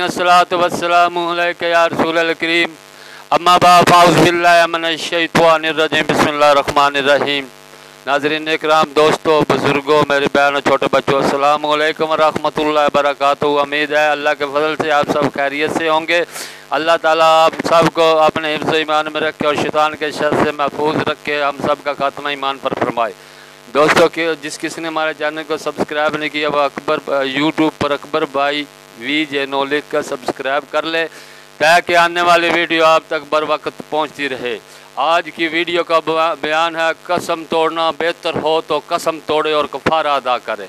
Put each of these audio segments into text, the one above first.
अस्सलातु वस्सलामु अलैका या रसूलल करीम अम्मा बाद फ़ाउज़ु बिल्लाहि मिनश्शैतानिर्रजीम बिस्मिल्लाहिर्रहमानिर्रहीम। नाज़रीन इकराम, दोस्तों, बुज़ुर्गों, मेरे बहनों, छोटे बच्चों, अस्सलामु अलैकुम व रहमतुल्लाहि व बरकातुहू। उम्मीद है अल्लाह के फजल से आप सब खैरियत से होंगे। अल्लाह ताला आप सबको अपने हिफ्ज़ ईमान में रखे और शैतान के शर से महफूज रखे, हम सब का खात्मा ईमान पर फरमाए। दोस्तों, जिस किसी ने हमारे चैनल को सब्सक्राइब नहीं किया वह यूट्यूब पर अकबर भाई VJ लिख कर सब्सक्राइब कर ले, ताकि आने वाली वीडियो आप तक बर वक्त पहुँचती रहे। आज की वीडियो का बयान है कसम तोड़ना बेहतर हो तो कसम तोड़े और कफारा अदा करे।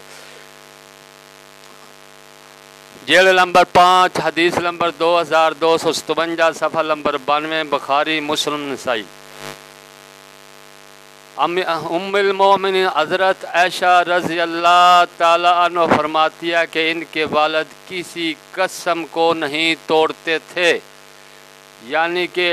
जेल नंबर 5, हदीस नंबर 2257, सफ़ा नंबर 92, बुखारी मुस्लिम नसाई। उम्मुल मोमिनीन हज़रत आयशा रज़ी अल्लाह ताला अन्हा फरमाती है कि इनके वालिद किसी कसम को नहीं तोड़ते थे, यानी कि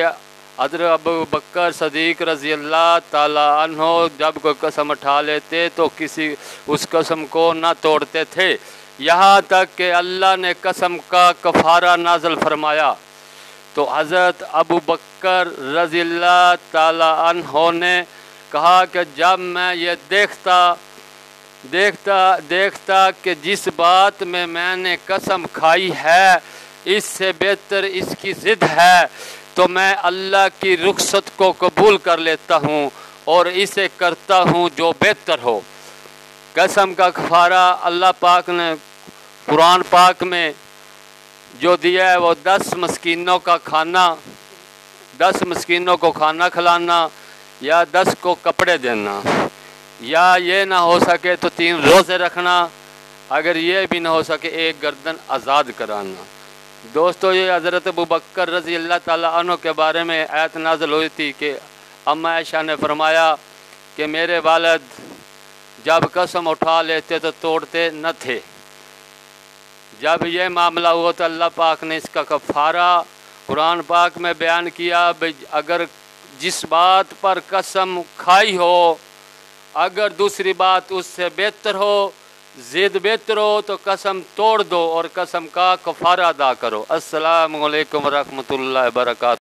हज़रत अबू बकर सदीक रज़ी अल्लाह ताला अन्हो जब कोई कसम उठा लेते तो किसी उस कसम को न तोड़ते थे, यहाँ तक कि अल्लाह ने कसम का कफ़ारा नाज़िल फरमाया। तो हज़रत अबू बकर रज़ी अल्लाह ताला अन्हो ने कहा कि जब मैं ये देखता कि जिस बात में मैंने कसम खाई है इससे बेहतर इसकी ज़िद है, तो मैं अल्लाह की रुखसत को कबूल कर लेता हूँ और इसे करता हूँ जो बेहतर हो। कसम का कफ़ारा अल्लाह पाक ने कुरान पाक में जो दिया है वो 10 मस्कीनों का खाना, 10 मस्कीनों को खाना खिलाना, या 10 को कपड़े देना, या ये ना हो सके तो 3 रोज़े रखना, अगर ये भी ना हो सके 1 गर्दन आज़ाद कराना। दोस्तों, ये हज़रत अबू बकर रज़ी अल्लाह ताला अन्हु के बारे में आयत नाज़िल हुई थी कि अम्मा आयशा ने फरमाया कि मेरे वालिद जब कसम उठा लेते तो तोड़ते न थे। जब ये मामला हुआ तो अल्लाह पाक ने इसका कफ़ारा कुरान पाक में बयान किया। अगर जिस बात पर कसम खाई हो, अगर दूसरी बात उससे बेहतर हो, ज़िद बेहतर हो, तो कसम तोड़ दो और कसम का कफ़ारा अदा करो। अस्सलामु अलैकुम व रहमतुल्लाहि व बरकातुहू।